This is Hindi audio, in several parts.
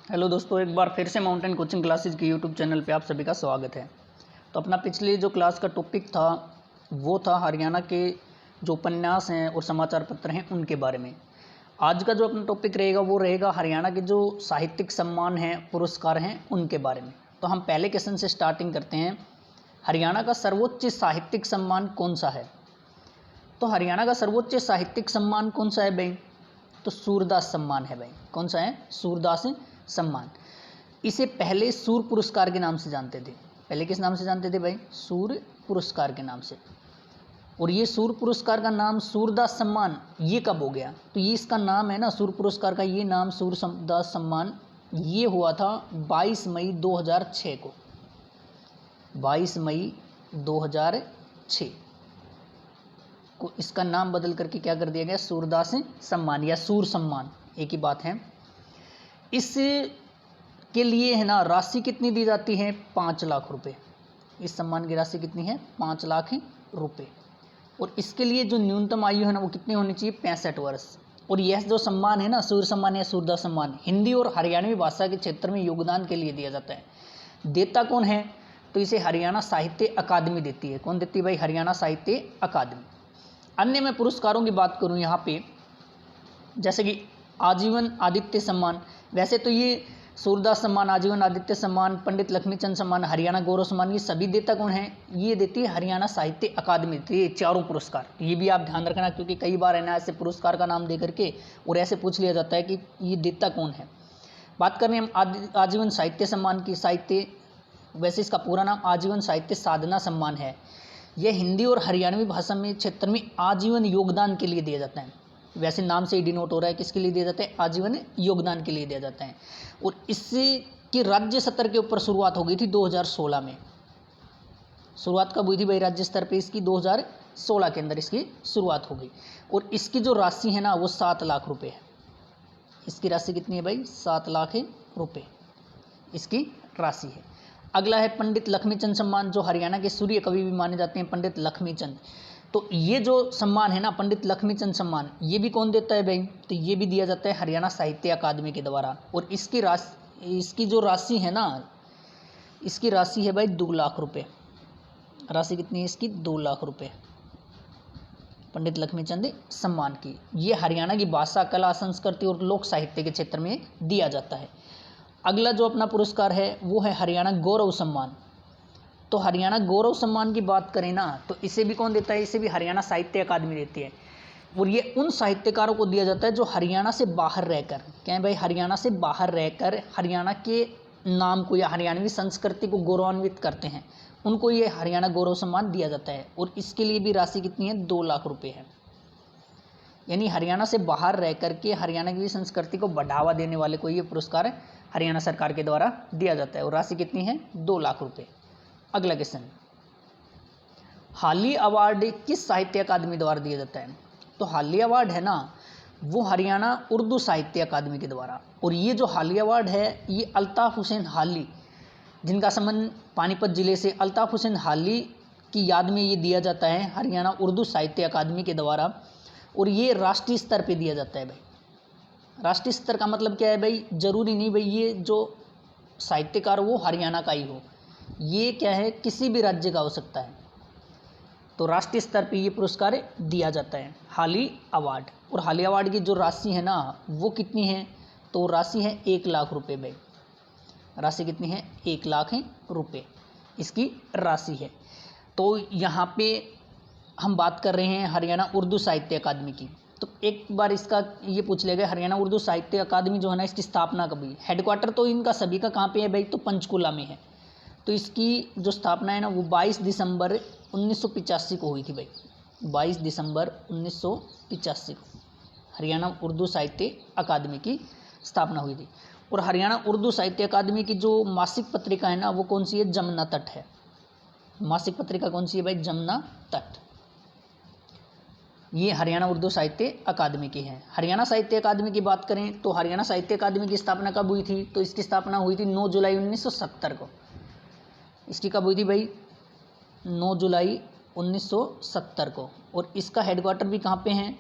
हेलो दोस्तों, एक बार फिर से माउंटेन कोचिंग क्लासेज के यूट्यूब चैनल पे आप सभी का स्वागत है। तो अपना पिछले जो क्लास का टॉपिक था वो था हरियाणा के जो उपन्यास हैं और समाचार पत्र हैं उनके बारे में। आज का जो अपना टॉपिक रहेगा वो रहेगा हरियाणा के जो साहित्यिक सम्मान हैं, पुरस्कार हैं, उनके बारे में। तो हम पहले क्वेश्चन से स्टार्टिंग करते हैं। हरियाणा का सर्वोच्च साहित्यिक सम्मान कौन सा है? तो हरियाणा का सर्वोच्च साहित्यिक सम्मान कौन सा है भाई? तो सूरदास सम्मान है भाई। कौन सा है? सूरदास सम्मान। इसे पहले सूर पुरस्कार के नाम से जानते थे। पहले किस नाम से जानते थे भाई? सूर पुरस्कार के नाम से। और ये सूर पुरस्कार का नाम सूरदास सम्मान ये कब हो गया? तो ये इसका नाम है ना, सूर पुरस्कार का ये नाम सूरदास सम्मान ये हुआ था 22 मई 2006 को। 22 मई 2006 को इसका नाम बदल करके क्या कर दिया गया? सूरदास सम्मान या सूर सम्मान, एक ही बात है। इस के लिए है ना राशि कितनी दी जाती है? 5 लाख रुपए। इस सम्मान की राशि कितनी है? 5 लाख रुपए। और इसके लिए जो न्यूनतम आयु है ना वो कितनी होनी चाहिए? 65 वर्ष। और यह जो सम्मान है ना, सूर सम्मान या सूरदास सम्मान, हिंदी और हरियाणवी भाषा के क्षेत्र में योगदान के लिए दिया जाता है। देता कौन है? तो इसे हरियाणा साहित्य अकादमी देती है। कौन देती है भाई? हरियाणा साहित्य अकादमी। अन्य मैं पुरस्कारों की बात करूं यहाँ पे, जैसे कि आजीवन आदित्य सम्मान। वैसे तो ये सूरदास सम्मान, आजीवन आदित्य सम्मान, पंडित लक्ष्मीचंद सम्मान, हरियाणा गौरव सम्मान, ये सभी देता कौन है? ये देती है हरियाणा साहित्य अकादमी। ये चारों पुरस्कार, ये भी आप ध्यान रखना, क्योंकि कई बार है ना ऐसे पुरस्कार का नाम दे करके और ऐसे पूछ लिया जाता है कि ये देता कौन है। बात करें हम आजीवन साहित्य सम्मान की। साहित्य, वैसे इसका पूरा नाम आजीवन साहित्य साधना सम्मान है। यह हिंदी और हरियाणवी भाषा में क्षेत्र में आजीवन योगदान के लिए दिया जाता है। वैसे नाम से ही डिनोट हो रहा है किसके लिए दिया जाता है? आजीवन योगदान के लिए दिया जाता है। और इससे की राज्य स्तर के ऊपर शुरुआत हो गई थी 2016 में। शुरुआत कब हुई थी भाई राज्य स्तर पे इसकी? 2016 के अंदर इसकी शुरुआत हो गई। और इसकी जो राशि है ना वो 7 लाख रुपए है। इसकी राशि कितनी है भाई? 7 लाख रुपए इसकी राशि है। अगला है पंडित लक्ष्मीचंद सम्मान, जो हरियाणा के सूर्य कवि भी माने जाते हैं पंडित लक्ष्मीचंद। तो ये जो सम्मान है ना पंडित लक्ष्मीचंद सम्मान, ये भी कौन देता है भाई? तो ये भी दिया जाता है हरियाणा साहित्य अकादमी के द्वारा। और इसकी जो राशि है ना, इसकी राशि है भाई 2 लाख रुपए। राशि कितनी है इसकी? 2 लाख रुपए पंडित लक्ष्मीचंद सम्मान की। ये हरियाणा की भाषा, कला, संस्कृति और लोक साहित्य के क्षेत्र में दिया जाता है। अगला जो अपना पुरस्कार है वो है हरियाणा गौरव सम्मान। तो हरियाणा गौरव सम्मान की बात करें ना तो इसे भी कौन देता है? इसे भी हरियाणा साहित्य अकादमी देती है। और ये उन साहित्यकारों को दिया जाता है जो हरियाणा से बाहर रहकर, क्या है भाई? हरियाणा से बाहर रहकर हरियाणा के नाम को या हरियाणवी संस्कृति को गौरवान्वित करते हैं, उनको ये हरियाणा गौरव सम्मान दिया जाता है। और इसके लिए भी राशि कितनी है? 2 लाख रुपये है। यानी हरियाणा से बाहर रह करके हरियाणा की संस्कृति को बढ़ावा देने वाले को ये पुरस्कार हरियाणा सरकार के द्वारा दिया जाता है। और राशि कितनी है? 2 लाख रुपये। अगला क्वेश्चन, हाली अवार्ड किस साहित्य अकादमी द्वारा दिया जाता है? तो हाली अवार्ड है ना वो हरियाणा उर्दू साहित्य अकादमी के द्वारा। और ये जो हाली अवार्ड है ये अल्ताफ़ हुसैन हाली, जिनका संबंध पानीपत जिले से, अल्ताफ़ हुसैन हाली की याद में ये दिया जाता है हरियाणा उर्दू साहित्य अकादमी के द्वारा। और ये राष्ट्रीय स्तर पे दिया जाता है भाई। राष्ट्रीय स्तर का मतलब क्या है भाई? जरूरी नहीं भाई ये जो साहित्यकार वो हरियाणा का ही हो, ये क्या है किसी भी राज्य का हो सकता है। तो राष्ट्रीय स्तर पे ये पुरस्कार दिया जाता है, हाली अवार्ड। और हाली अवार्ड की जो राशि है ना वो कितनी है? तो राशि है 1 लाख रुपए भाई। राशि कितनी है? 1 लाख रुपए इसकी राशि है। तो यहाँ पे हम बात कर रहे हैं हरियाणा उर्दू साहित्य अकादमी की। तो एक बार इसका ये पूछ लिया गया, हरियाणा उर्दू साहित्य अकादमी जो है ना इसकी स्थापना कब हुई? हेडक्वार्टर तो इनका सभी का कहाँ पे है भाई? तो पंचकुला में है। तो इसकी जो स्थापना है ना वो 22 दिसंबर 1985 को हुई थी भाई। 22 दिसंबर 1985 को हरियाणा उर्दू साहित्य अकादमी की स्थापना हुई थी। और हरियाणा उर्दू साहित्य अकादमी की जो मासिक पत्रिका है ना वो कौन सी है? जमुना तट है। मासिक पत्रिका कौन सी है भाई? जमुना तट। ये हरियाणा उर्दू साहित्य अकादमी की है। हरियाणा साहित्य अकादमी की बात करें तो हरियाणा साहित्य अकादमी की स्थापना कब हुई थी? तो इसकी स्थापना हुई थी 9 जुलाई 1970 को। इसकी कब हुई थी भाई? 9 जुलाई 1970 को। और इसका हेडक्वार्टर भी कहाँ पे है?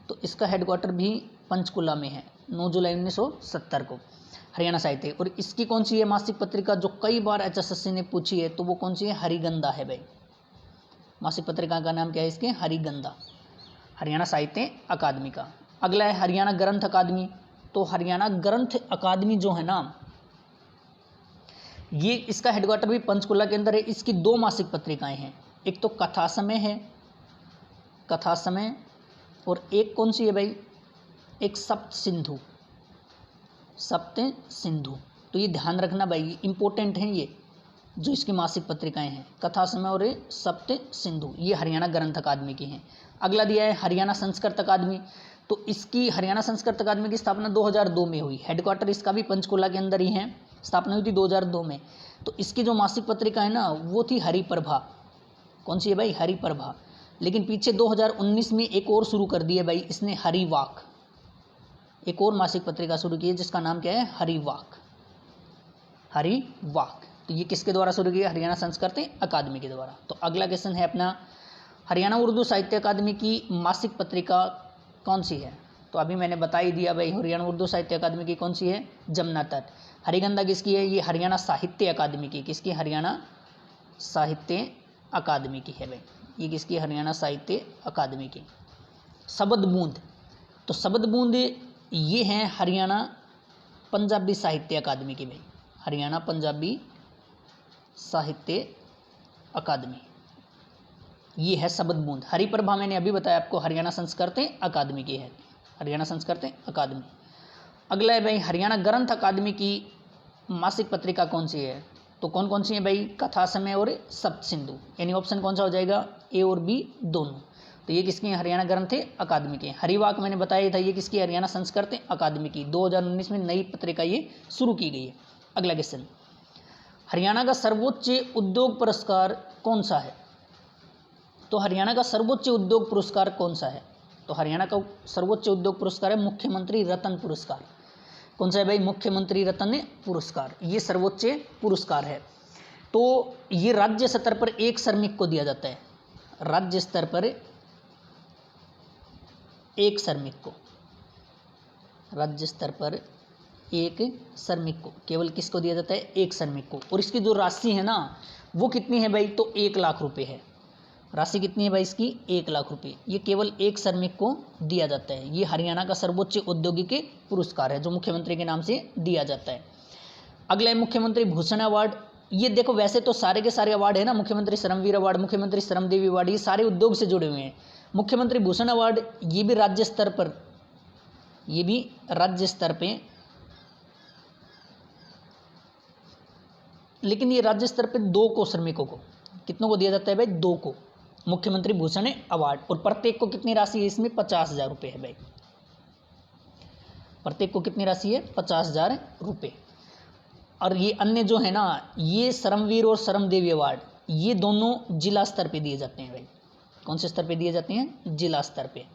तो इसका हेडक्वार्टर भी पंचकुला में है, 9 जुलाई 1970 को। हरियाणा साहित्य। और इसकी कौन सी है मासिक पत्रिका जो कई बार HSSC ने पूछी है, तो वो कौन सी है, हरिगंधा है भाई। मासिक पत्रिका का नाम क्या है इसके, हरिगंधा, हरियाणा साहित्य अकादमी का। अगला है हरियाणा ग्रंथ अकादमी। तो हरियाणा ग्रंथ अकादमी जो है ना, ये इसका हेडक्वार्टर भी पंचकुला के अंदर है। इसकी 2 मासिक पत्रिकाएं हैं, एक तो कथा समय है, कथा समय, और एक कौन सी है भाई, एक सप्त सिंधु, सप्त सिंधु। तो ये ध्यान रखना भाई, इंपॉर्टेंट हैं ये जो इसकी मासिक पत्रिकाएं हैं, कथा समय और सप्त सिंधु, ये हरियाणा ग्रंथ अकादमी की हैं। अगला दिया है हरियाणा संस्कृत अकादमी। तो इसकी हरियाणा संस्कृत अकादमी की स्थापना 2002 में हुई। हेडक्वार्टर इसका भी पंचकुला के अंदर ही है, स्थापना हुई थी 2002 में। तो इसकी जो मासिक पत्रिका है ना, वो थी हरिप्रभा। कौन सी है भाई, हरिप्रभा। लेकिन पीछे 2019 में एक और शुरू कर दी है भाई इसने, हरिवाक, एक और मासिक पत्रिका शुरू की है जिसका नाम क्या है, हरिवाक, हरिवाक। तो ये किसके द्वारा शुरू की है, हरियाणा संस्कृत अकादमी के द्वारा। तो अगला क्वेश्चन है अपना, हरियाणा उर्दू साहित्य अकादमी की मासिक पत्रिका कौन सी है। तो अभी मैंने बता ही दिया भाई, हरियाणा उर्दू साहित्य अकादमी की कौन सी है, जमुना तट। हरिगंधा किसकी है, ये हरियाणा साहित्य अकादमी की, किसकी, हरियाणा साहित्य अकादमी की है भाई, ये किसकी, हरियाणा साहित्य अकादमी की। शबद बूंद, तो शबद बूंद ये हैं हरियाणा पंजाबी साहित्य अकादमी की भाई, हरियाणा पंजाबी साहित्य अकादमी, ये है शबद बूंद। हरिप्रभा मैंने अभी बताया आपको, हरियाणा संस्कृत अकादमी की है, हरियाणा संस्कृत अकादमी। अगला है भाई हरियाणा ग्रंथ अकादमी की मासिक पत्रिका कौन सी है। तो कौन कौन सी है भाई, कथा समय और सप्त सिंधु, यानी ऑप्शन कौन सा हो जाएगा, ए और बी दोनों। तो ये किसकी है, हरियाणा ग्रंथ अकादमी की। हरिवाक मैंने बताया था, ये किसकी, हरियाणा संस्कृत अकादमी की। 2019 में नई पत्रिका ये शुरू की गई है। अगला क्वेश्चन, हरियाणा का सर्वोच्च उद्योग पुरस्कार कौन सा है। तो हरियाणा का सर्वोच्च उद्योग पुरस्कार कौन सा है। तो हरियाणा का सर्वोच्च उद्योग पुरस्कार है मुख्यमंत्री रत्न पुरस्कार। कौन सा है भाई, मुख्यमंत्री रत्न पुरस्कार, ये सर्वोच्च पुरस्कार है। तो ये राज्य स्तर पर एक श्रमिक को दिया जाता है, राज्य स्तर पर एक श्रमिक को, राज्य स्तर पर एक श्रमिक को, केवल किसको दिया जाता है, एक श्रमिक को। और इसकी जो राशि है ना, वो कितनी है भाई, तो 1 लाख रुपए है। राशि कितनी है भाई इसकी, 1 लाख रुपए। ये केवल एक श्रमिक को दिया जाता है। ये हरियाणा का सर्वोच्च औद्योगिक पुरस्कार है जो मुख्यमंत्री के नाम से दिया जाता है। अगला है मुख्यमंत्री भूषण अवार्ड। ये देखो, वैसे तो सारे के सारे अवार्ड है ना, मुख्यमंत्री श्रमवीर अवार्ड, मुख्यमंत्री श्रमदेवी अवार्ड, ये सारे उद्योग से जुड़े हुए हैं। मुख्यमंत्री भूषण अवार्ड ये भी राज्य स्तर पर, ये भी राज्य स्तर पे, लेकिन ये राज्य स्तर पे 2 को श्रमिकों को, कितनों को दिया जाता है भाई, 2 को मुख्यमंत्री भूषण अवार्ड। और प्रत्येक को कितनी राशि है इसमें, 50,000 रुपये है भाई। प्रत्येक को कितनी राशि है, 50,000 रुपये। और ये अन्य जो है ना, ये श्रमवीर और श्रमदेवी अवार्ड, ये दोनों जिला स्तर पे दिए जाते हैं भाई। कौन से स्तर पे दिए जाते हैं, जिला स्तर पे।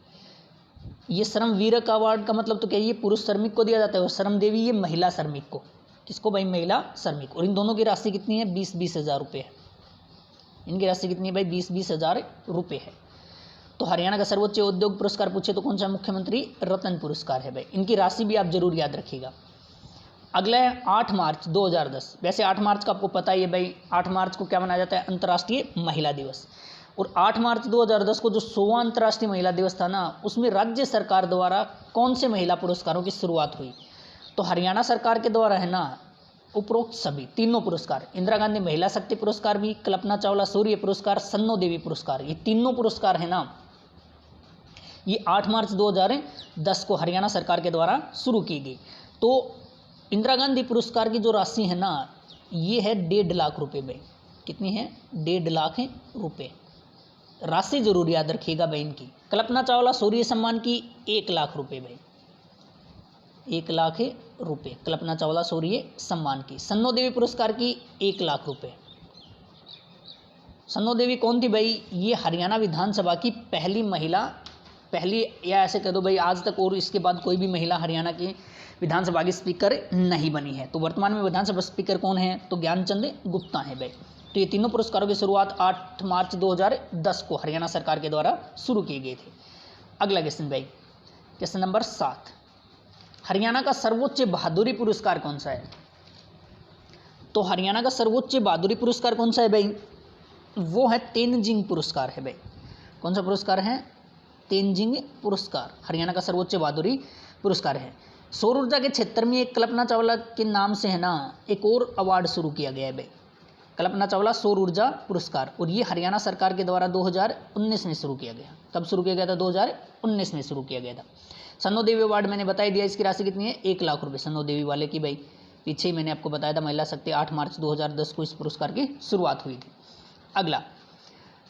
ये श्रमवीर का अवार्ड का मतलब तो क्या, ये पुरुष श्रमिक को दिया जाता है, और श्रमदेवी ये महिला श्रमिक को। किसको भाई, महिला श्रमिक। और इन दोनों की राशि कितनी है, 20-20 हज़ार रुपये है। इनकी राशि कितनी है भाई, 20-20 हज़ार रुपये है। तो हरियाणा का सर्वोच्च उद्योग पुरस्कार पूछे तो कौन सा, मुख्यमंत्री रत्न पुरस्कार है भाई। इनकी राशि भी आप जरूर याद रखिएगा। अगला है 8 मार्च 2010। वैसे 8 मार्च का आपको पता ही है भाई, 8 मार्च को क्या मनाया जाता है, अंतर्राष्ट्रीय महिला दिवस। और 8 मार्च 2010 को जो 100वां अंतर्राष्ट्रीय महिला दिवस था ना, उसमें राज्य सरकार द्वारा कौन से महिला पुरस्कारों की शुरुआत हुई। तो हरियाणा सरकार के द्वारा है ना, उपरोक्त सभी तीनों पुरस्कार, इंदिरा गांधी महिला शक्ति पुरस्कार भी, कल्पना चावला सूर्य पुरस्कार, सन्नो देवी पुरस्कार, ये तीनों पुरस्कार है ना, ये 8 मार्च 2010 को हरियाणा सरकार के द्वारा शुरू की गई। तो इंदिरा गांधी पुरस्कार की जो राशि है ना, ये है 1.5 लाख रुपये भाई। कितनी है, 1.5 लाख रुपये। राशि जरूर याद रखिएगा भाई इनकी। कल्पना चावला सूर्य सम्मान की 1 लाख रुपये भाई, 1 लाख रुपये कल्पना चावला सूर्य सम्मान की। सन्नो देवी पुरस्कार की 1 लाख रुपये। सन्नो देवी कौन थी भाई, ये हरियाणा विधानसभा की पहली महिला, पहली, या ऐसे कह दो भाई आज तक और इसके बाद कोई भी महिला हरियाणा की विधानसभा की स्पीकर नहीं बनी है। तो वर्तमान में विधानसभा स्पीकर कौन है, तो ज्ञानचंद गुप्ता है भाई। तो ये तीनों पुरस्कारों की शुरुआत 8 मार्च 2010 को हरियाणा सरकार के द्वारा शुरू की गई थी। अगला क्वेश्चन भाई, क्वेश्चन नंबर 7। हरियाणा का सर्वोच्च बहादुरी पुरस्कार कौन सा है? तो हरियाणा का सर्वोच्च बहादुरी पुरस्कार कौन सा है भाई? वो है तेनजिंग पुरस्कार है भाई। कौन सा पुरस्कार है? तेनजिंग पुरस्कार हरियाणा का सर्वोच्च बहादुरी पुरस्कार है। सौर ऊर्जा के क्षेत्र में एक कल्पना चावला के नाम से है ना एक और अवार्ड शुरू किया गया है भाई, कल्पना चावला सौर ऊर्जा पुरस्कार, और ये हरियाणा सरकार के द्वारा 2019 में शुरू किया गया। कब शुरू किया गया था? 2019 में शुरू किया गया था। सन्नो देवी अवार्ड मैंने बता ही दिया, इसकी राशि कितनी है? 1 लाख रुपये सन्नो देवी वाले की भाई। पीछे ही मैंने आपको बताया था महिला शक्ति 8 मार्च 2010 को इस पुरस्कार की शुरुआत हुई थी। अगला,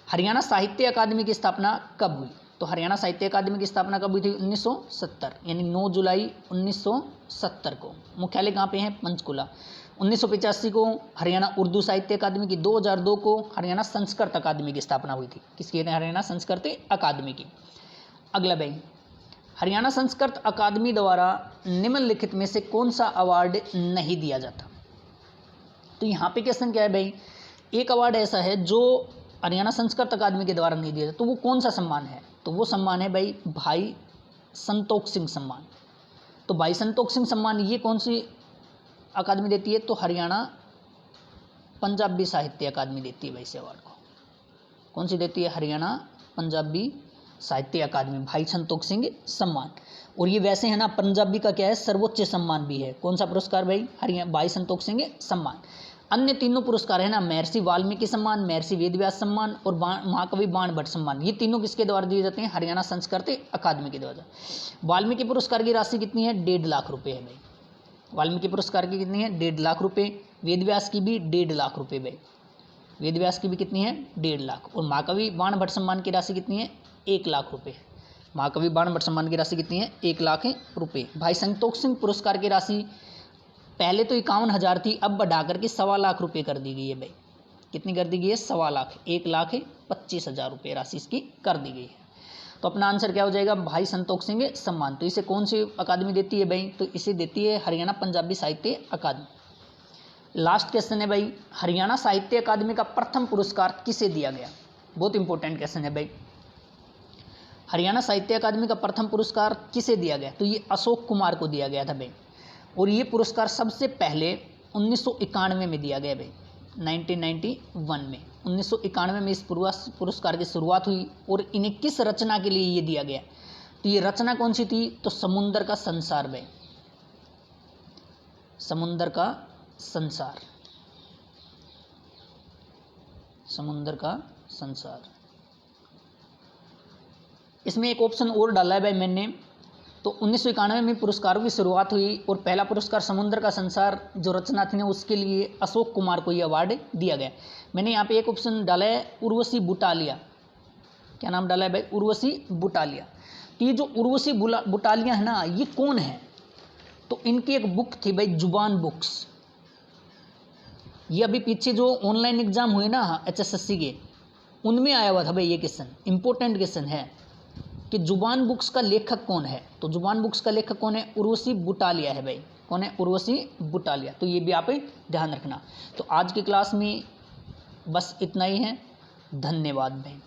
हरियाणा साहित्य अकादमी की स्थापना कब हुई? तो हरियाणा साहित्य अकादमी की स्थापना कब हुई थी? 1970 यानी 9 जुलाई 1970 को। मुख्यालय कहाँ पे है? पंचकुला। 1985 को हरियाणा उर्दू साहित्य अकादमी की, 2002 को हरियाणा संस्कृत अकादमी की स्थापना हुई थी। किसकी? हरियाणा संस्कृत अकादमी की। अगला भाई, हरियाणा संस्कृत अकादमी द्वारा निम्नलिखित में से कौन सा अवार्ड नहीं दिया जाता? तो यहाँ पे क्वेश्चन क्या है भाई? एक अवार्ड ऐसा है जो हरियाणा संस्कृत अकादमी के द्वारा नहीं दिया जाता, तो वो कौन सा सम्मान है? तो वो सम्मान है भाई संतोख सिंह सम्मान। तो भाई संतोख सिंह सम्मान ये कौन सी अकादमी देती है? तो हरियाणा पंजाबी साहित्य अकादमी देती है भाई इस अवार्ड को। कौन सी देती है? हरियाणा पंजाबी साहित्य अकादमी, भाई संतोख सिंह सम्मान। और ये वैसे है ना पंजाबी का क्या है? सर्वोच्च सम्मान भी है। कौन सा पुरस्कार भाई? हरियाणा भाई संतोख सिंह सम्मान। अन्य तीनों पुरस्कार है ना महर्षि वाल्मीकि सम्मान, महर्षि वेदव्यास सम्मान और महाकवि बाण भट्ट सम्मान, ये तीनों किसके द्वारा दिए जाते हैं? हरियाणा संस्कृत अकादमी के द्वारा। वाल्मीकि पुरस्कार की राशि कितनी है? 1.5 लाख रुपये है भाई। वाल्मीकि पुरस्कार की कितनी है? 1.5 लाख रुपये। वेदव्यास की भी 1.5 लाख रुपये भाई। वेदव्यास की भी कितनी है? 1.5 लाख। और महाकवि बाण भट्ट सम्मान की राशि कितनी है? 1 लाख रुपये। महाकवि बाण भट्ट सम्मान की राशि कितनी है? 1 लाख रुपये। भाई संतोख सिंह पुरस्कार की राशि पहले तो 51,000 थी, अब बढ़ा करके 1.25 लाख रुपये कर दी गई है भाई। कितनी कर दी गई है? 1.25 लाख। 1,25,000 रुपये राशि इसकी कर दी गई है। तो अपना आंसर क्या हो जाएगा? भाई संतोख सिंह सम्मान। तो इसे कौन सी अकादमी देती है भाई? तो इसे देती है हरियाणा पंजाबी साहित्य अकादमी। लास्ट क्वेश्चन है भाई, हरियाणा साहित्य अकादमी का प्रथम पुरस्कार किसे दिया गया? बहुत इंपॉर्टेंट क्वेश्चन है भाई। हरियाणा साहित्य अकादमी का प्रथम पुरस्कार किसे दिया गया? तो ये अशोक कुमार को दिया गया था भाई। और ये पुरस्कार सबसे पहले 1991 में दिया गया भाई, 1991 में 1991 में इस पुरस्कार की शुरुआत हुई। और इन्हें किस रचना के लिए ये दिया गया? तो ये रचना कौन सी थी? तो समुंदर का संसार भाई, समुंदर का संसार, समुंदर का संसार। इसमें एक ऑप्शन और डाला है भाई मैंने। तो 1991 में पुरस्कारों की शुरुआत हुई और पहला पुरस्कार समुद्र का संसार जो रचना थी ना उसके लिए अशोक कुमार को ये अवार्ड दिया गया। मैंने यहाँ पे एक ऑप्शन डाला है उर्वशी बुटालिया। क्या नाम डाला है भाई? उर्वशी बुटालिया। तो ये जो उर्वशी बुटालिया है ना ये कौन है? तो इनकी एक बुक थी भाई जुबान बुक्स। ये अभी पीछे जो ऑनलाइन एग्जाम हुए ना HSSC के उनमें आया हुआ था भाई ये क्वेश्चन, इंपॉर्टेंट क्वेश्चन है कि जुबान बुक्स का लेखक कौन है? तो जुबान बुक्स का लेखक कौन है? उर्वशी बुटालिया है भाई। कौन है? उर्वशी बुटालिया। तो ये भी आप ध्यान रखना। तो आज की क्लास में बस इतना ही है। धन्यवाद भाई।